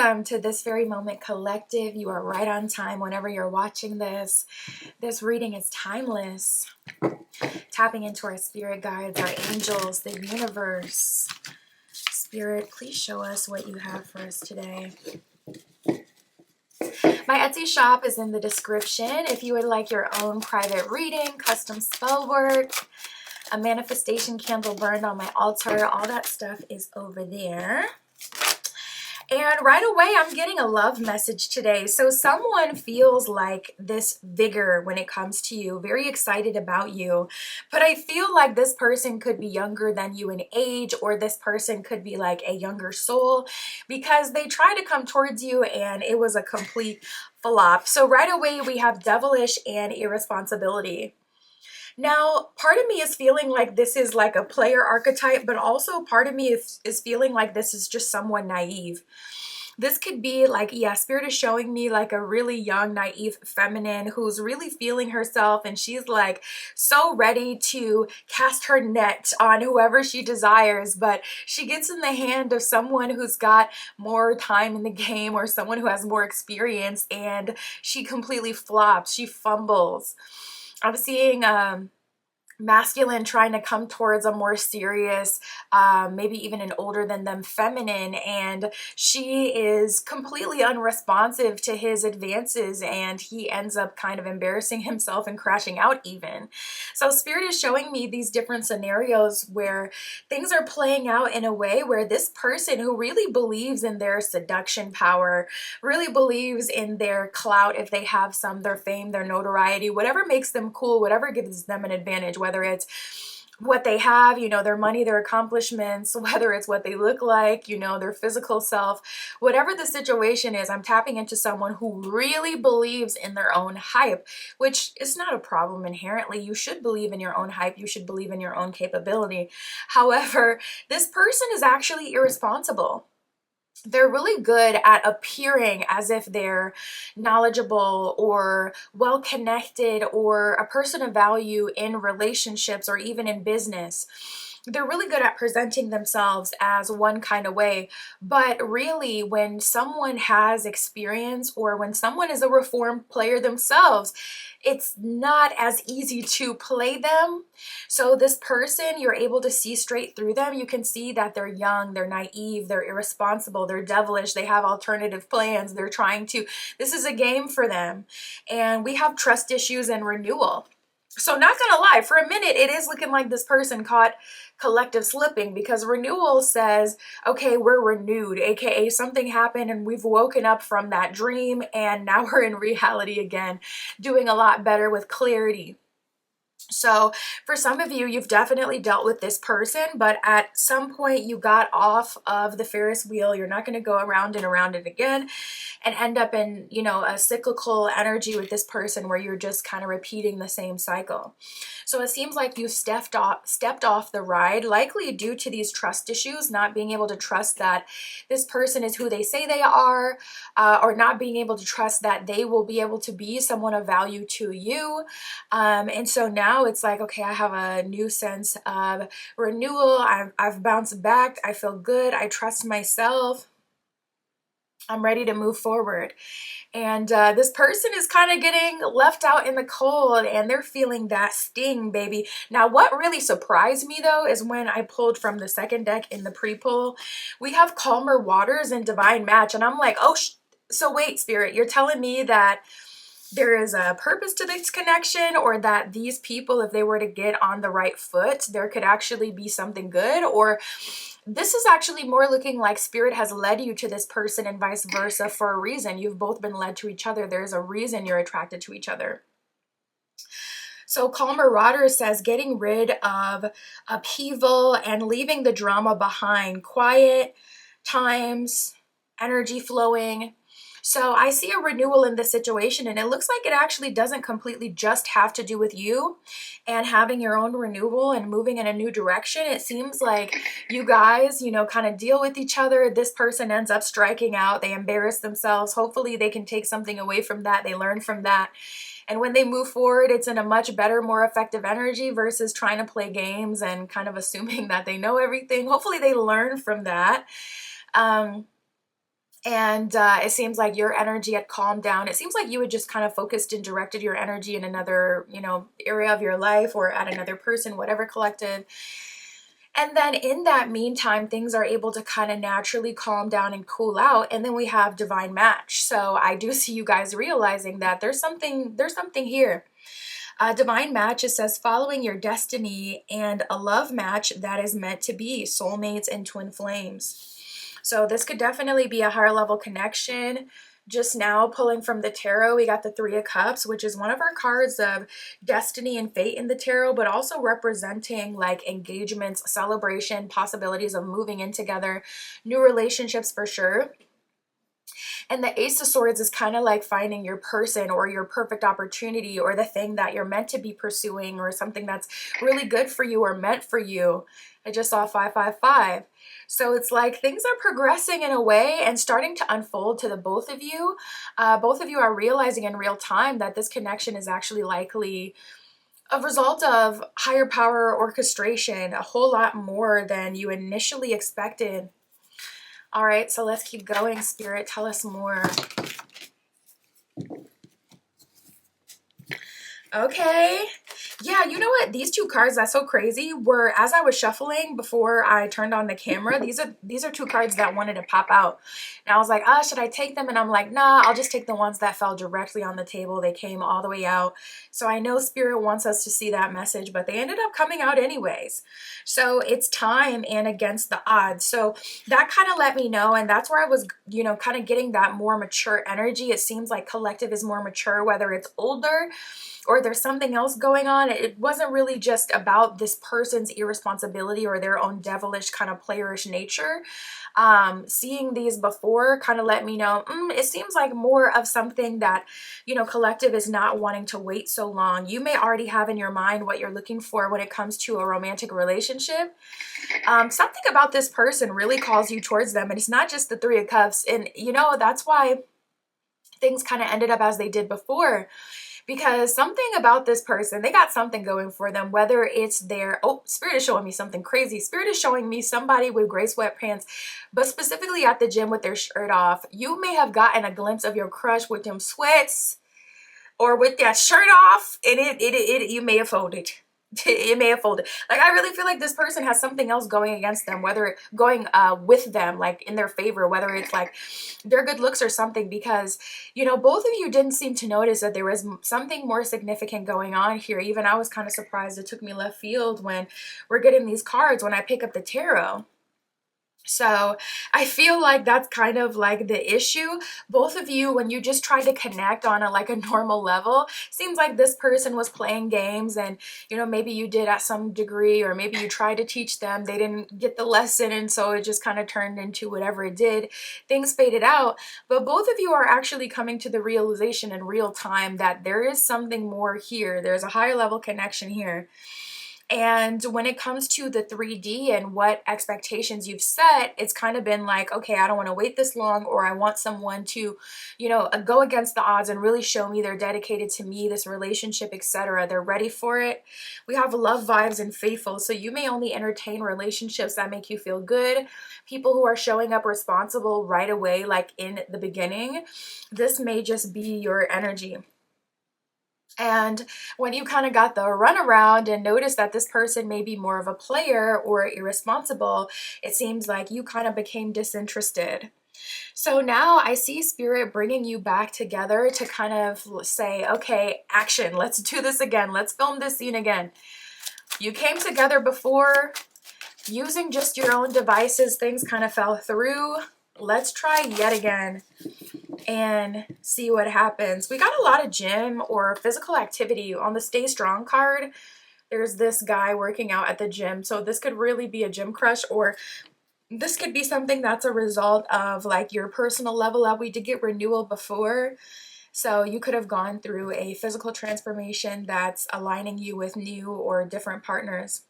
welcome to This Very Moment Collective. You are right on time whenever you're watching this. This reading is timeless. Tapping into our spirit guides, our angels, the universe. Spirit, please show us what you have for us today. My Etsy shop is in the description. If you would like your own private reading, custom spell work, a manifestation candle burned on my altar, all that stuff is over there. And right away, I'm getting a love message today. So someone feels like this vigor when it comes to you, very excited about you. But I feel like this person could be younger than you in age, or this person could be like a younger soul, because they try to come towards you and it was a complete flop. So right away, we have devilish and irresponsibility. Now, part of me is feeling like this is like a player archetype, but also part of me is feeling like this is just someone naive. This could be like, yeah, Spirit is showing me like a really young, naive feminine who's really feeling herself, and she's like so ready to cast her net on whoever she desires, but she gets in the hand of someone who's got more time in the game or someone who has more experience, and she completely flops. She fumbles. I'm seeing masculine trying to come towards a more serious, maybe even an older than them feminine, and she is completely unresponsive to his advances, and he ends up kind of embarrassing himself and crashing out even. So Spirit is showing me these different scenarios where things are playing out in a way where this person who really believes in their seduction power, really believes in their clout, if they have some, their fame, their notoriety, whatever makes them cool, whatever gives them an advantage, whether it's what they have, their money, their accomplishments, whether it's what they look like, their physical self, whatever the situation is, I'm tapping into someone who really believes in their own hype, which is not a problem inherently. You should believe in your own hype. You should believe in your own capability. However, this person is actually irresponsible. They're really good at appearing as if they're knowledgeable or well-connected or a person of value in relationships or even in business. They're really good at presenting themselves as one kind of way, but really when someone has experience or when someone is a reformed player themselves, it's not as easy to play them. So this person, you're able to see straight through them. You can see that they're young, they're naive, they're irresponsible, they're devilish, they have alternative plans, this is a game for them. And we have trust issues and renewal. So not gonna lie, for a minute, it is looking like this person caught collective slipping, because renewal says, okay, we're renewed, aka something happened and we've woken up from that dream and now we're in reality again, doing a lot better with clarity. So for some of you, you've definitely dealt with this person, but at some point you got off of the Ferris wheel. You're not going to go around and around it again and end up in, a cyclical energy with this person where you're just kind of repeating the same cycle. So it seems like you stepped off the ride, likely due to these trust issues, not being able to trust that this person is who they say they are, or not being able to trust that they will be able to be someone of value to you. And so now it's like, okay, I have a new sense of renewal. I've bounced back. I feel good. I trust myself. I'm ready to move forward. And this person is kind of getting left out in the cold and they're feeling that sting, baby. Now, what really surprised me though is when I pulled from the second deck in the pre-pull, we have Calmer Waters and Divine Match. And I'm like, oh, so wait, Spirit, you're telling me that there is a purpose to this connection, or that these people, if they were to get on the right foot, there could actually be something good? Or this is actually more looking like Spirit has led you to this person and vice versa for a reason. You've both been led to each other. There's a reason you're attracted to each other. So Calmer Waters says getting rid of upheaval and leaving the drama behind. Quiet times, energy flowing. So I see a renewal in this situation, and it looks like it actually doesn't completely just have to do with you and having your own renewal and moving in a new direction. It seems like you guys, kind of deal with each other. This person ends up striking out. They embarrass themselves. Hopefully they can take something away from that. They learn from that. And when they move forward, it's in a much better, more effective energy versus trying to play games and kind of assuming that they know everything. Hopefully they learn from that. And it seems like your energy had calmed down. It seems like you had just kind of focused and directed your energy in another, area of your life or at another person, whatever collective. And then in that meantime, things are able to kind of naturally calm down and cool out. And then we have divine match. So I do see you guys realizing that there's something here. Divine match, it says following your destiny, and a love match that is meant to be soulmates and twin flames. So this could definitely be a higher level connection. Just now pulling from the tarot, we got the Three of Cups, which is one of our cards of destiny and fate in the tarot, but also representing like engagements, celebration, possibilities of moving in together, new relationships for sure. And the Ace of Swords is kind of like finding your person or your perfect opportunity or the thing that you're meant to be pursuing or something that's really good for you or meant for you. I just saw 555. So it's like things are progressing in a way and starting to unfold to the both of you. Both of you are realizing in real time that this connection is actually likely a result of higher power orchestration, a whole lot more than you initially expected. All right, so let's keep going, Spirit. Tell us more. Okay. Yeah, you know what? These two cards, that's so crazy, were, as I was shuffling before I turned on the camera, these are two cards that wanted to pop out. And I was like, should I take them? And I'm like, nah, I'll just take the ones that fell directly on the table. They came all the way out. So I know Spirit wants us to see that message, but they ended up coming out anyways. So it's time and against the odds. So that kind of let me know, and that's where I was, kind of getting that more mature energy. It seems like collective is more mature, whether it's older or there's something else going on. It wasn't really just about this person's irresponsibility or their own devilish kind of playerish nature. Seeing these before kind of let me know, it seems like more of something that, collective is not wanting to wait so long. You may already have in your mind what you're looking for when it comes to a romantic relationship. Something about this person really calls you towards them, and it's not just the Three of Cups. And, that's why things kind of ended up as they did before. Because something about this person, they got something going for them, whether it's their, Spirit is showing me something crazy. Spirit is showing me somebody with gray sweatpants, but specifically at the gym with their shirt off. You may have gotten a glimpse of your crush with them sweats or with that shirt off, and you may have folded. It may have folded. Like, I really feel like this person has something else going against them, whether going with them, like in their favor, whether it's like their good looks or something, because, both of you didn't seem to notice that there was something more significant going on here. Even I was kind of surprised. It took me left field when we're getting these cards when I pick up the tarot. So I feel like that's kind of like the issue. Both of you, when you just try to connect on a normal level, seems like this person was playing games, and maybe you did at some degree, or maybe you tried to teach them, they didn't get the lesson, and so it just kind of turned into whatever it did. Things faded out, but both of you are actually coming to the realization in real time that there is something more here. There's a higher level connection here. And when it comes to the 3D and what expectations you've set, it's kind of been like, okay, I don't want to wait this long, or I want someone to, go against the odds and really show me they're dedicated to me, this relationship, etc. They're ready for it. We have love vibes and faithful. So you may only entertain relationships that make you feel good. People who are showing up responsible right away, like in the beginning. This may just be your energy. And when you kind of got the runaround and noticed that this person may be more of a player or irresponsible, it seems like you kind of became disinterested. So now I see Spirit bringing you back together to kind of say, okay, action, let's do this again. Let's film this scene again. You came together before using just your own devices. Things kind of fell through. Let's try yet again and see what happens. We got a lot of gym or physical activity on the Stay Strong card. There's this guy working out at the gym. So this could really be a gym crush, or this could be something that's a result of like your personal level up. We did get renewal before. So you could have gone through a physical transformation that's aligning you with new or different partners.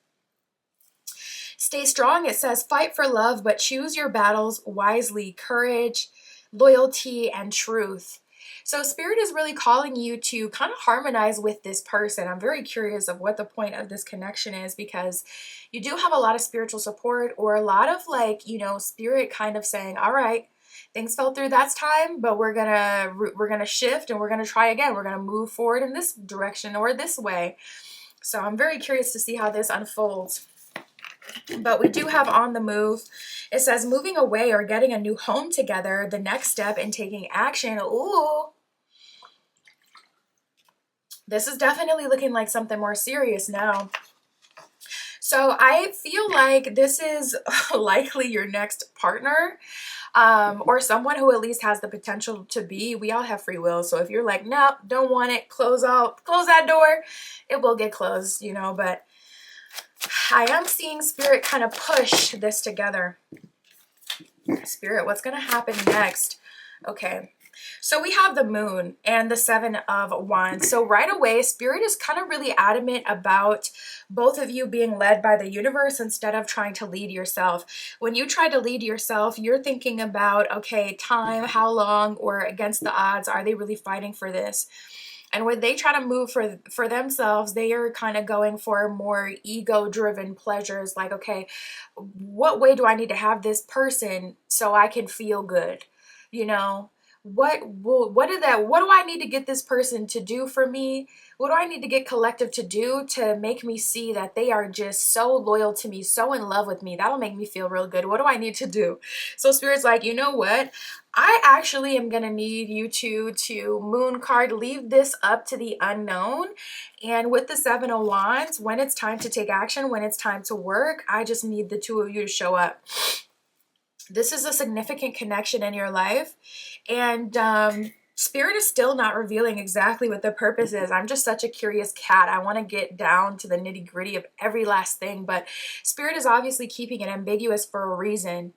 Stay strong, it says, fight for love, but choose your battles wisely. Courage, loyalty, and truth. So Spirit is really calling you to kind of harmonize with this person. I'm very curious of what the point of this connection is, because you do have a lot of spiritual support, or a lot of Spirit kind of saying, all right, things fell through that time, but we're gonna shift and we're gonna try again. We're gonna move forward in this direction or this way. So I'm very curious to see how this unfolds. But we do have on the move. It says moving away or getting a new home together, the next step in taking action. Ooh. This is definitely looking like something more serious now. So I feel like this is likely your next partner, or someone who at least has the potential to be. We all have free will. So if you're like, nope, don't want it, close that door, it will get closed, you know, but I am seeing Spirit kind of push this together. Spirit, what's going to happen next? Okay. So we have the Moon and the Seven of Wands. So right away, Spirit is kind of really adamant about both of you being led by the universe instead of trying to lead yourself. When you try to lead yourself, you're thinking about, okay, time, how long, or against the odds, are they really fighting for this? And when they try to move for themselves, they are kind of going for more ego-driven pleasures. Like, okay, what way do I need to have this person so I can feel good? You know, what do I need to get this person to do for me? What do I need to get collective to do to make me see that they are just so loyal to me, so in love with me? That'll make me feel real good. What do I need to do? So Spirit's like, you know what? I actually am going to need you to Moon card, leave this up to the unknown. And with the Seven of Wands, when it's time to take action, when it's time to work, I just need the two of you to show up. This is a significant connection in your life. And Spirit is still not revealing exactly what the purpose is. I'm just such a curious cat. I want to get down to the nitty gritty of every last thing. But Spirit is obviously keeping it ambiguous for a reason.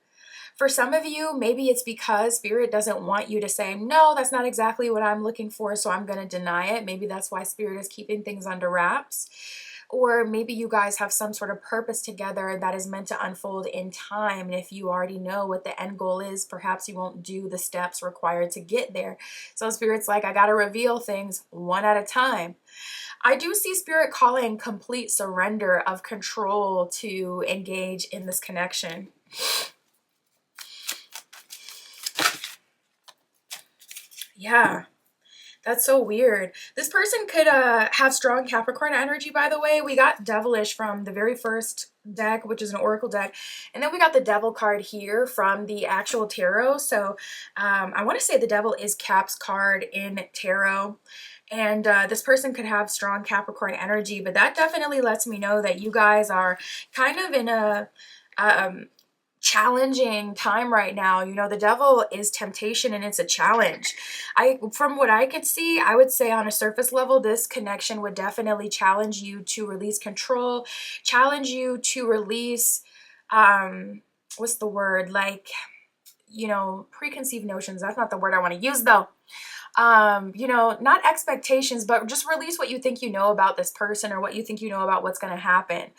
For some of you, maybe it's because Spirit doesn't want you to say, no, that's not exactly what I'm looking for, so I'm going to deny it. Maybe that's why Spirit is keeping things under wraps. Or maybe you guys have some sort of purpose together that is meant to unfold in time. And if you already know what the end goal is, perhaps you won't do the steps required to get there. So Spirit's like, I got to reveal things one at a time. I do see Spirit calling complete surrender of control to engage in this connection. Yeah, that's so weird. This person could have strong Capricorn energy, by the way. We got Devilish from the very first deck, which is an Oracle deck. And then we got the Devil card here from the actual tarot. So I want to say the Devil is Cap's card in tarot. And this person could have strong Capricorn energy. But that definitely lets me know that you guys are kind of in a challenging time right now. You know, the Devil is temptation and it's a challenge. From what I could see, I would say on a surface level, this connection would definitely challenge you to release control, challenge you to release, what's the word? Like, you know, preconceived notions. That's not the word I want to use though. You know, not expectations, but just release what you think you know about this person or what you think you know about what's going to happen.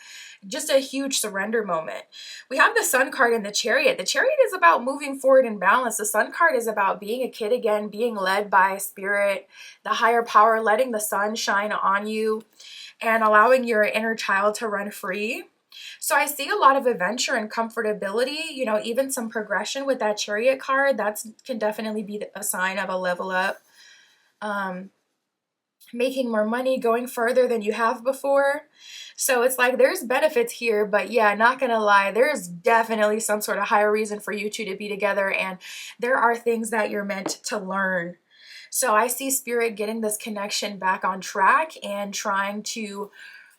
Just a huge surrender moment. We have the Sun card in the Chariot. The Chariot is about moving forward in balance. The Sun card is about being a kid again, being led by Spirit, the higher power, letting the sun shine on you and allowing your inner child to run free. So I see a lot of adventure and comfortability, you know, even some progression with that Chariot card. That can definitely be a sign of a level up. Making more money, going further than you have before. So it's like there's benefits here, but yeah, not gonna lie, there's definitely some sort of higher reason for you two to be together, and there are things that you're meant to learn. So I see Spirit getting this connection back on track and trying to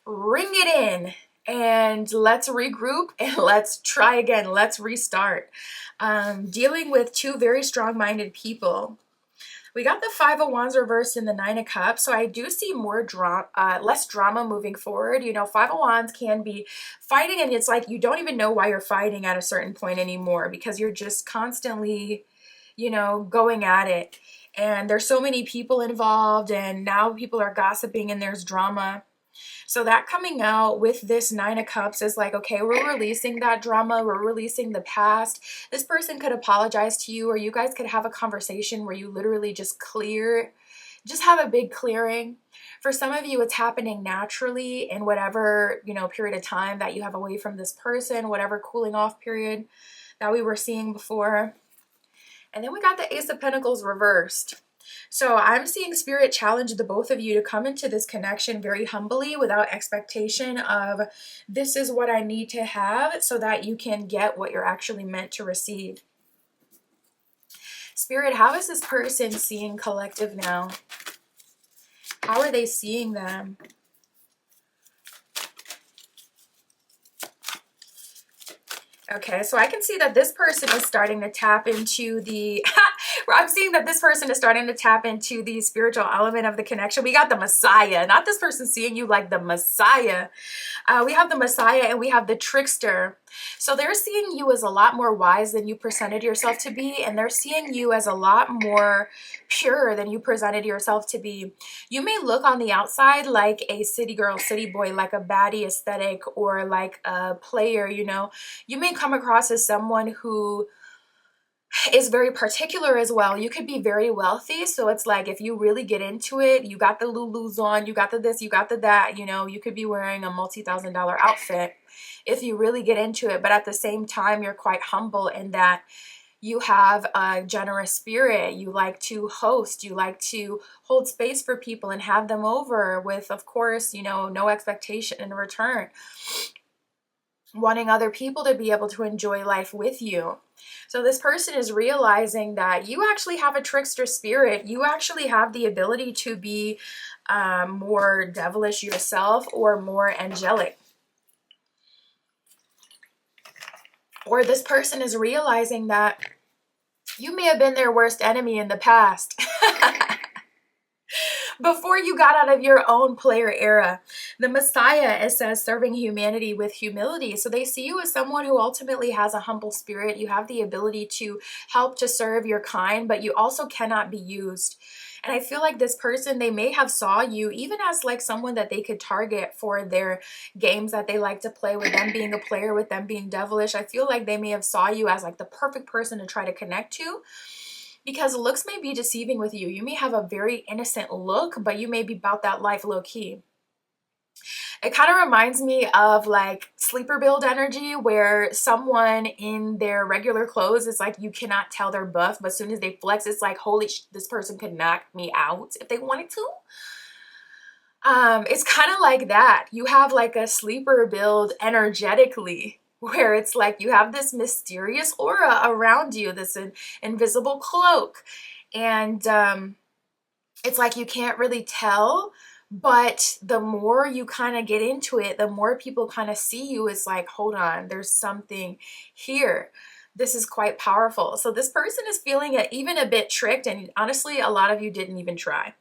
ring it in. And let's regroup and let's try again. Let's restart. Dealing with two very strong-minded people. We got the Five of Wands reversed in the Nine of Cups, so I do see more less drama moving forward. You know, Five of Wands can be fighting, and it's like you don't even know why you're fighting at a certain point anymore because you're just constantly, you know, going at it. And there's so many people involved, and now people are gossiping and there's drama. So that coming out with this Nine of Cups is like, okay, we're releasing that drama. We're releasing the past. This person could apologize to you, or you guys could have a conversation where you literally just have a big clearing. For some of you, it's happening naturally in whatever, you know, period of time that you have away from this person, whatever cooling off period that we were seeing before. And then we got the Ace of Pentacles reversed. So I'm seeing Spirit challenge the both of you to come into this connection very humbly without expectation of this is what I need to have so that you can get what you're actually meant to receive. Spirit, how is this person seeing collective now? How are they seeing them? Okay, so I can see that this person is starting to tap into the, I'm seeing that this person is starting to tap into the spiritual element of the connection. We got the Messiah, not this person seeing you like the Messiah. We have the Messiah and we have the trickster. So they're seeing you as a lot more wise than you presented yourself to be, and they're seeing you as a lot more pure than you presented yourself to be. You may look on the outside like a city girl, city boy, like a baddie aesthetic, or like a player, you know. You may come across as someone who is very particular as well. You could be very wealthy, so it's like if you really get into it, you got the Lulus on, you got the this, you got the that, you know, you could be wearing a multi-thousand-dollar outfit if you really get into it. But at the same time, you're quite humble in that you have a generous spirit. You like to host, you like to hold space for people and have them over with, of course, you know, no expectation in return. Wanting other people to be able to enjoy life with you. So this person is realizing that you actually have a trickster spirit. You actually have the ability to be more devilish yourself or more angelic. Or this person is realizing that you may have been their worst enemy in the past. Before you got out of your own player era. The Messiah, it says, serving humanity with humility. So they see you as someone who ultimately has a humble spirit. You have the ability to help to serve your kind, but you also cannot be used. And I feel like this person, they may have saw you even as like someone that they could target for their games that they like to play, with them being a player, with them being devilish. I feel like they may have saw you as like the perfect person to try to connect to. Because looks may be deceiving with you. You may have a very innocent look, but you may be about that life low key. It kind of reminds me of like sleeper build energy, where someone in their regular clothes, it's like you cannot tell they're buff, but as soon as they flex, it's like, holy this person could knock me out if they wanted to. It's kind of like that. You have like a sleeper build energetically, where it's like you have this mysterious aura around you, this invisible cloak. And it's like you can't really tell, but the more you kind of get into it, the more people kind of see you as like, hold on, there's something here. This is quite powerful. So this person is feeling even a bit tricked, and honestly, a lot of you didn't even try.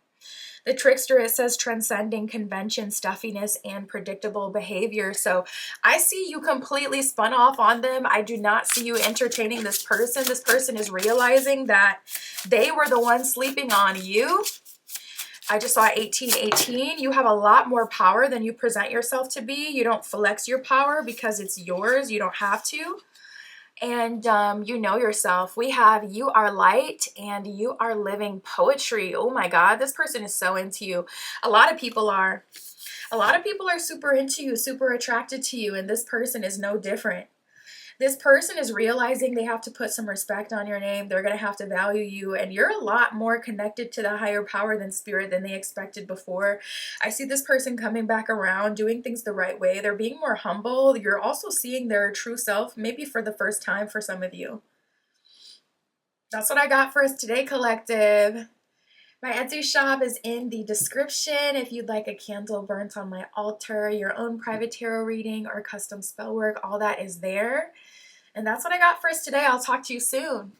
The trickster, it says, transcending convention, stuffiness, and predictable behavior. So I see you completely spun off on them. I do not see you entertaining this person. This person is realizing that they were the ones sleeping on you. I just saw 1818. You have a lot more power than you present yourself to be. You don't flex your power because it's yours. You don't have to. And you know yourself. We have you are light and you are living poetry. Oh my God, this person is so into you. A lot of people are. A lot of people are super into you, super attracted to you, and this person is no different. This person is realizing they have to put some respect on your name. They're going to have to value you, and you're a lot more connected to the higher power than spirit than they expected before. I see this person coming back around, doing things the right way. They're being more humble. You're also seeing their true self, maybe for the first time for some of you. That's what I got for us today, collective. My Etsy shop is in the description if you'd like a candle burnt on my altar, your own private tarot reading, or custom spell work. All that is there. And that's what I got for us today. I'll talk to you soon.